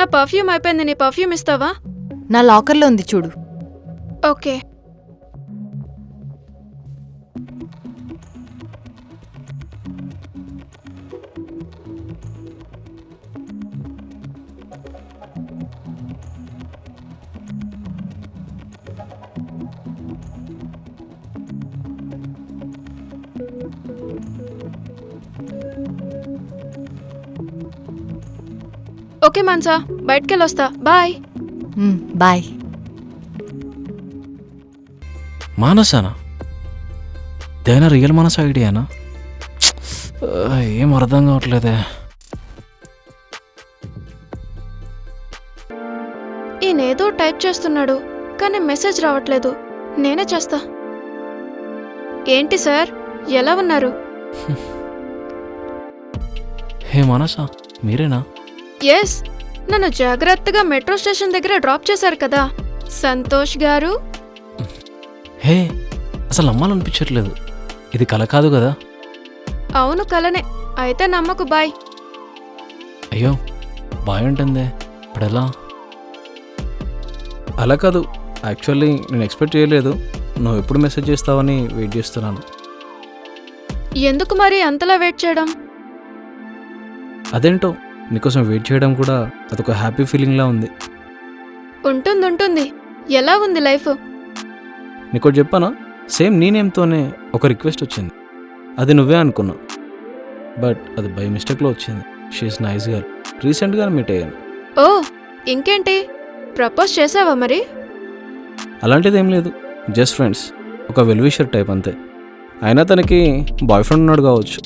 నా పర్ఫ్యూమ్ అయిపోయింది, నీ పర్ఫ్యూమ్ ఇస్తావా? నా లాకర్లో ఉంది చూడు. ఓకే. ఓకే మాన్సా, బయటకెళ్ళొస్తా. బాయ్. బాయ్. మానసానా? దేనా రియల్ మానస ఐడియానా? ఏం అర్థం కావట్లేదే. ఈయనేదో టైప్ చేస్తున్నాడు కానీ మెసేజ్ రావట్లేదు. నేనే చేస్తా. ఏంటి సార్, ఎలా ఉన్నారు? హే మానస, మీరేనా? ఎస్, నన్ను జాగ్రత్తగా మెట్రో స్టేషన్ దగ్గర డ్రాప్ చేశారు కదా సంతోష్ గారు. హే, అసలు నమ్మాలనిపించట్లేదు. ఇది కల కాదు కదా? అవును, కలనే. అయితే నమ్మకు. బాయ్. అయ్యో, బాయ్ ఉంటుందే, ఇప్పుడు ఎలా? అలా కాదు, యాక్చువల్లీ నేను ఎక్స్పెక్ట్ చేయలేదు. నువ్వు ఎప్పుడు మెసేజ్ చేస్తావని వెయిట్ చేస్తున్నాను. ఎందుకు మరి అంతలా వెయిట్ చేయడం? అదేంటో, నీకోసం వెయిట్ చేయడం కూడా అదొక హ్యాపీ ఫీలింగ్లా ఉంది. ఉంటుంది. ఎలా ఉంది లైఫ్? నీకోటి చెప్పానా? సేమ్ నీ నేమ్తోనే ఒక రిక్వెస్ట్ వచ్చింది. అది నువ్వే అనుకున్నా, బట్ అది బై మిస్టేక్లో వచ్చింది. She is nice girl. రీసెంట్గా మీట్ అయ్యాను. ఓ, ఇంకేంటి? ప్రపోజ్ చేసావా మరి? అలాంటిదేం లేదు, జస్ట్ ఫ్రెండ్స్. ఒక వెల్విషర్ టైప్ అంతే. అయినా తనకి బాయ్ ఫ్రెండ్ ఉన్నాడు కావచ్చు.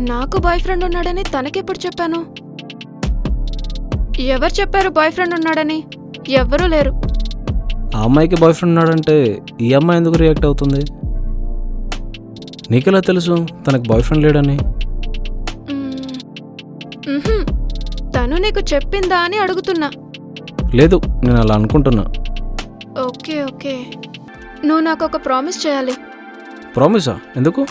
నాకు బాయ్ ఫ్రెండ్ ఉన్నాడని తనకెప్పుడు చెప్పాను? ఎవరు చెప్పారు బాయ్ ఫ్రెండ్ ఉన్నాడని? ఎవ్వరూ లేరు. ఆ అమ్మాయికి బాయ్ ఫ్రెండ్ ఉన్నాడంటే ఈ అమ్మాయి ఎందుకు రియాక్ట్ అవుతుంది? నీకెలా తెలుసు తనకు బాయ్ ఫ్రెండ్ లేడని? తను నీకు చెప్పిందా అని అడుగుతున్నా. లేదు, నేను అలా అనుకుంటున్నా. ఓకే. నువ్వు నాకు ఒక ప్రామిస్ చేయాలి. ప్రామిసా? ఎందుకు?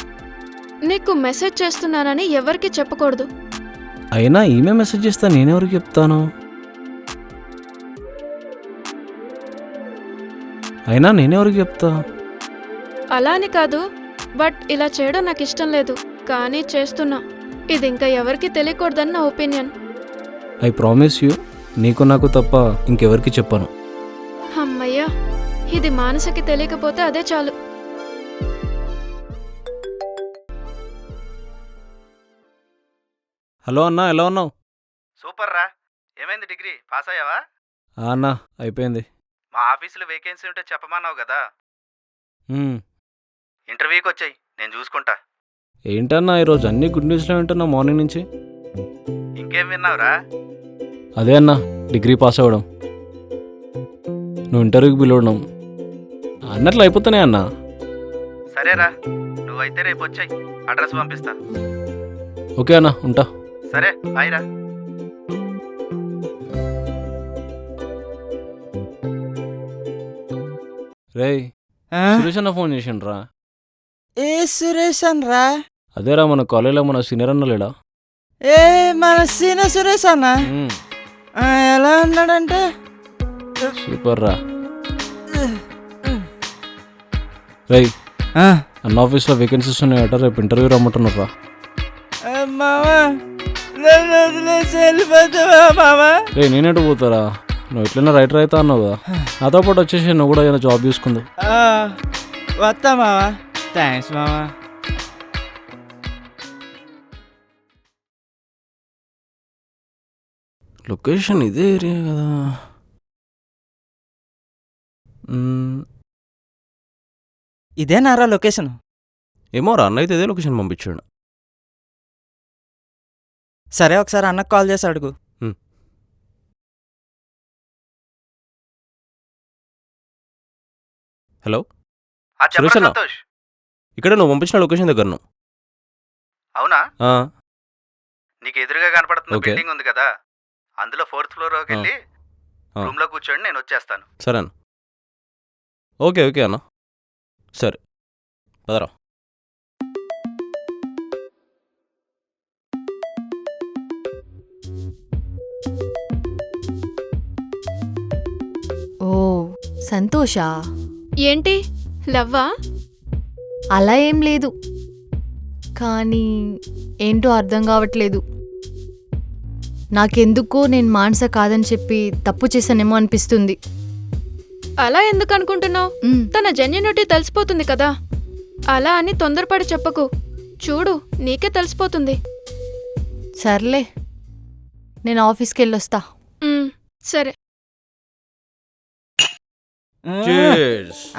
నీకు మెసేజ్ చేస్తున్నానని ఎవరికి చెప్పకూడదు. అయినా ఈమె మెసేజ్ చేస్తా నేనెవరికి చెప్తాను? అయినా నేనెవరికి చెప్తా? అలా అని కాదు, బట్ ఇలా చేయడం నాకు ఇష్టం లేదు, కానీ చేస్తున్నా. ఇది ఇంకా ఎవరికి తెలియకూడదని నా ఒపీనియన్. ఐ ప్రామిస్ యూ, నీకు నాకు తప్ప ఇంకెవరికి చెప్పను. అమ్మయ్యా, ఇది మానసకి తెలియకపోతే అదే చాలు. హలో అన్నా, ఎలా ఉన్నావు? సూపర్ రా. ఏమైంది, డిగ్రీ పాస్ అయ్యావా? అన్నా, అయిపోయింది. మా ఆఫీసులో వేకెన్సీ ఉంటే చెప్పమన్నావు కదా. మ్మ్. ఇంటర్వ్యూకి వచ్చాయి, నేను చూసుకుంటా. ఏంటన్నా ఈరోజు అన్ని గుడ్ న్యూస్లో వింటున్నా మార్నింగ్ నుంచి. ఇంకేం విన్నావురా? అదే అన్నా, డిగ్రీ పాస్ అవ్వడం, నువ్వు ఇంటర్వ్యూకి పిలవడం అన్నట్లు అయిపోతున్నాయి అన్నా. సరేరా, నువ్వైతే రేపు వచ్చాయి, అడ్రస్ పంపిస్తా. ఓకే అన్నా, ఉంటా. సరే, బాయ్ రా. రేయ్, సురేష్ అన్న ఫోన్ చేసిండ్రా. ఏ సురేష్ అన్రా? అదేరా, మన కాలేజీలో మన సీనియర్ అన్న లేడా? ఏ మన సీన సురేష్ అన్న ఎలా ఉన్నాడంటే? సూపర్ రా. రేయ్, అన్న ఆఫీస్లో వేకెన్సీస్ ఉన్నాయట, రేపు ఇంటర్వ్యూ రమ్మంటున్నారా? మామా, నన్ను వదిలేసి వెళ్ళిపోతావా మామా? రే, నేనేటు పోతారా? నువ్వు ఎట్లైనా రైటర్ అవుతా అన్నావు కదా, నాతో పాటు వచ్చేసి నువ్వు కూడా ఏదైనా జాబ్ చూసుకుందు. వస్తా మామా. థ్యాంక్స్ మామా. లొకేషన్ ఇదే ఏరియా కదా. ఇదేనారా లొకేషన్? ఏమో రా, అన్న అయితే ఇదే లొకేషన్ పంపించాడు. సరే, ఒకసారి అన్నకు కాల్ చేసి అడుగు. హలో చెప్పరా సురేష్ అన్న? సంతోష్? ఇక్కడ నువ్వు పంపించిన లొకేషన్ దగ్గర నువ్వు. అవునా? నీకు ఎదురుగా కనపడుతున్న ఓకే. బిల్డింగ్ ఉంది కదా, అందులో 4th ఫ్లోర్లోకి వెళ్ళి రూమ్లో కూర్చోండి, నేను వచ్చేస్తాను. సరే అన్న. ఓకే అన్న, సరే పదరా. సంతోషా? ఏంటి లవ్వా? అలా ఏం లేదు, కానీ ఏంటో అర్థం కావట్లేదు. నాకెందుకో నేను మానస కాదని చెప్పి తప్పు చేశానేమో అనిపిస్తుంది. అలా ఎందుకు అనుకుంటున్నావు? మ్, తన జెన్యూనిటీ తెలిసిపోతుంది కదా. అలా అని తొందరపడి చెప్పకు. చూడు, నీకే తెలిసిపోతుంది. సర్లే, నేను ఆఫీస్కి వెళ్ళొస్తా. సరే.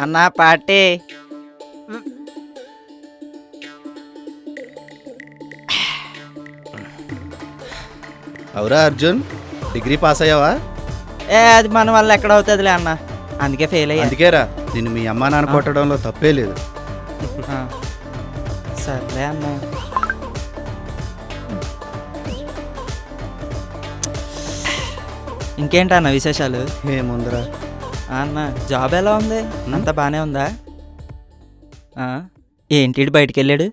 అన్నా పార్టీ. అవురా అర్జున్, డిగ్రీ పాస్ అయ్యావా? అది మన వల్ల ఎక్కడ అవుతుందిలే అన్న, అందుకే ఫెయిల్ అయ్యా. అందుకేరా నిన్ను మీ అమ్మా నాన్న కొట్టడంలో తప్పే లేదు. ఆ, సర్లే అన్న. ఇంకేంటన్న విశేషాలు? ఏముందిరా, అన్న జాబ్ ఎలా ఉంది? అంతా బాగానే ఉందా? ఆ, ఏంటి బయటికి వెళ్ళాడు?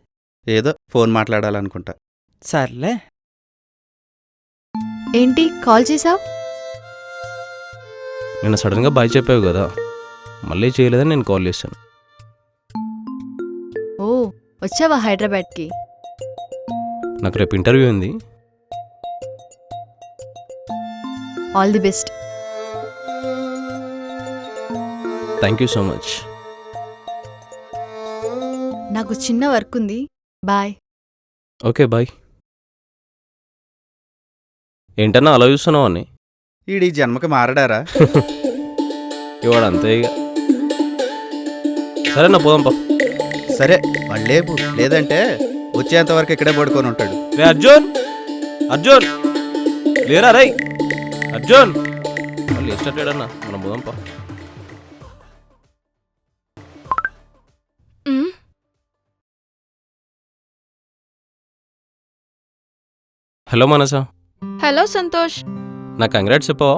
ఏదో ఫోన్ మాట్లాడాలనుకుంటా. సర్లే. ఏంటి కాల్ చేసావు? నేను సడన్గా బాయ్ చెప్పావు కదా, మళ్ళీ చేయలేదని నేను కాల్ చేశాను. ఓ, వచ్చావా హైదరాబాద్కి? నాకు రేపు ఇంటర్వ్యూ ఉంది. All the best. Thank you so much. నాకు చిన్న వర్క్ ఉంది, బాయ్. Okay bye. ఏంటన్నా అలా చూస్తున్నావు అని? ఈడి జన్మకి మారడారా? ఇవాడు అంతే ఇక. సరేనా పోదాంపా. సరే మళ్ళేపు, లేదంటే వచ్చేంత వరకు ఇక్కడే పడుకొని ఉంటాడు. రే అర్జున్, అర్జున్ లేరా రై అర్జున్. మళ్ళీ ఎస్టాడన్నా, మనం పోదాంపా. మ్, హలో మనసా, హలో సంతోష్. నా కంగ్రాట్స్ చెప్పవా?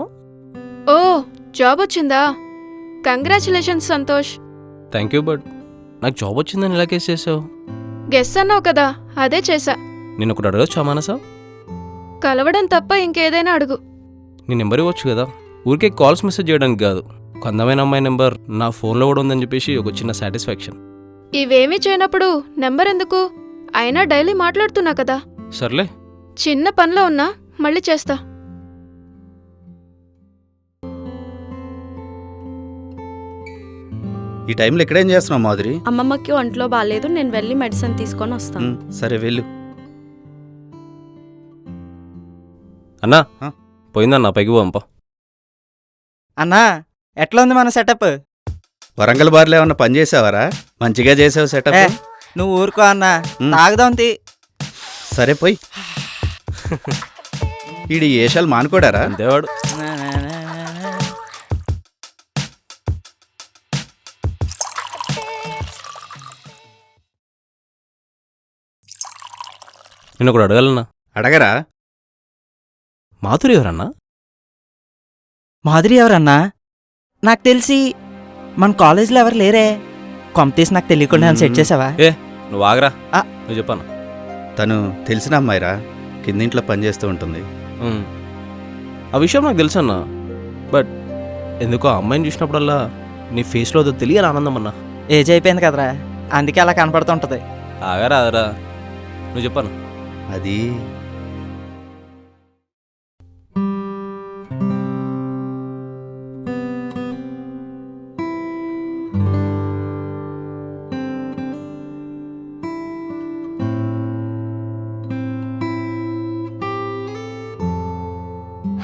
ఓ, జాబ్ వచ్చిందా? Congratulations Santosh. Thank you, but నాకు జాబ్ వచ్చిందని ఎలా కేసు చేసావు? గెస్ అన్నావు కదా, అదే చేశా. నేను ఒకటి అడగచ్చా మనసా? కలవడం తప్ప ఇంకేదైనా అడుగు. నీ నెంబర్ ఇవ్వచ్చు కదా, ఊరికే కాల్స్ మెసేజ్ చేయడానికి కాదు. ఒక అందమైన అమ్మాయి నెంబర్ నా ఫోన్లో కూడా ఉందని చెప్పేసి ఒక చిన్న సాటిస్ఫాక్షన్. ఇవేమీ చేయనప్పుడు నెంబర్ ఎందుకు? అయినా డైలీ మాట్లాడుతున్నా కదా. సర్లే. చిన్న పనిలో ఉన్నా, మళ్ళీ చేస్తా. ఈ టైంలో ఇక్కడేం చేస్తున్నావు మాధురి? అమ్మమ్మకి ఒంట్లో బాగాలేదు, నేను వెళ్ళి మెడిసిన్ తీసుకొని వస్తాను. సరే వెళ్ళు. అన్నా ఆ? పోయిందన్నా, పైకి పోంపా. అన్నా ఎట్లా ఉంది మన సెటప్? వరంగల్ బార్లో ఏమన్నా పని చేసావారా? మంచిగా చేసావు సెటప్. ఏ, నువ్వు ఊరుకో అన్నా, మ్. తాగుదాం తీ. సరే పోయి. ఈడి ఏషాలు మానుకోడారా? అంతేవాడు. నేను ఒకటి అడగాలన్నా. అడగరా? మాధురి ఎవరన్నా? మాధురి ఎవరన్నా? నాకు తెలిసి మన కాలేజీలో ఎవరు లేరే. కొంపతీసి నాకు తెలియకుండా సెట్ చేసావా? నువ్వు ఆగరా. ఆ. నువ్వు చెప్పాను. తను తెలిసిన అమ్మాయిరా, కిందింట్లో పనిచేస్తూ ఉంటుంది. ఆ విషయం నాకు తెలుసు అన్నా, బట్ ఎందుకో ఆ అమ్మాయిని చూసినప్పుడల్లా నీ ఫేస్లో అదో తెలియని ఆనందం అన్నా. ఏజ్ అయిపోయింది కదరా, అందుకే అలా కనపడుతుంటది. ఆగరా అదరా, నువ్వు చెప్పాను. అది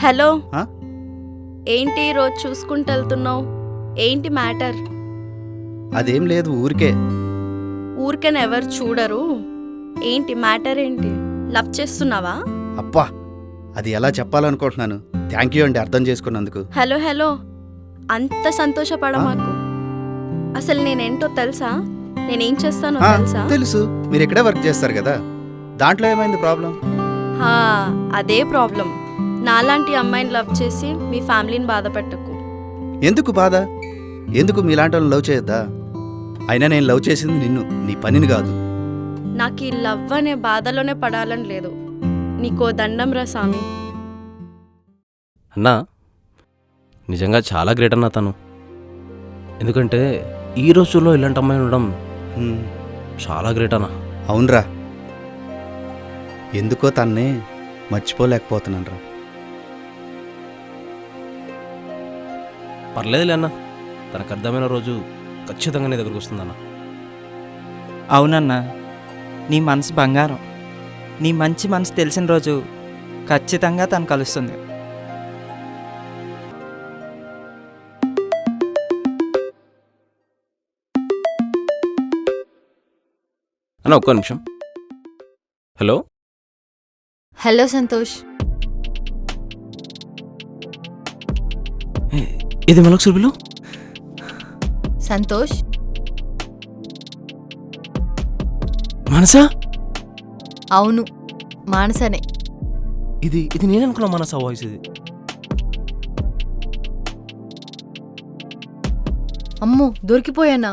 హలో, ఆ? ఏంటి రోజు చూసుకుంటూ వెళ్తున్నావు? ఏంటి మ్యాటర్? అదేం లేదు, ఊరికే. ఊరికని ఎవరు చూడరు. ఏంటి మ్యాటర్? ఏంటి లవ్ చేస్తున్నావా? అబ్బా, అది ఎలా చెప్పాలనుకుంటున్నాను. థ్యాంక్ యూ అండి అర్థం చేసుకున్నందుకు. హలో హలో, అంత సంతోషపడ మాకు. అసలు నేనేంటో తెలుసా? నేనేం చేస్తానో ఆ, తెలుసా? తెలుసు, మీరు ఇక్కడే వర్క్ చేస్తారు కదా. దాంట్లో ఏమైంది ప్రాబ్లం? హా, అదే ప్రాబ్లం. నాలాంటి అమ్మాయిని లవ్ చేసి మీ ఫ్యామిలీని బాధ పెట్టకు. ఎందుకు బాధ? ఎందుకు మీలాంటి వాళ్ళని లవ్ చేయొద్దా? అయినా నేను లవ్ చేసింది నిన్ను, నీ పనిని కాదు. నాకు ఈ లవ్ అనే బాధలోనే పడాలని లేదు. నీకో దండం రా సామి. అన్నా నిజంగా చాలా గ్రేట్ అన్నా తను. ఎందుకంటే ఈ రోజుల్లో ఇలాంటి అమ్మాయి ఉండడం హ్మ్. చాలా గ్రేట్ అన్న. అవునరా, ఎందుకో తన్నే మర్చిపోలేకపోతున్నాను రా. పర్లేదులే అన్న, తనకు అర్థమైన రోజు ఖచ్చితంగా నీ దగ్గరకు వస్తుందన్న. అవునన్నా, నీ మనసు బంగారం. నీ మంచి మనసు తెలిసిన రోజు ఖచ్చితంగా తను కలుస్తుంది. అన్న ఒక్క నిమిషం. Hello, hello Santosh. ఇది మళ్ళీ సుర్బిలు. సంతోష్, మనసా? అవును మానసనే. ఇది నేను అనుకున్నా మనసా వాయిస్ ఇది. అమ్మో దొరికిపోయానా?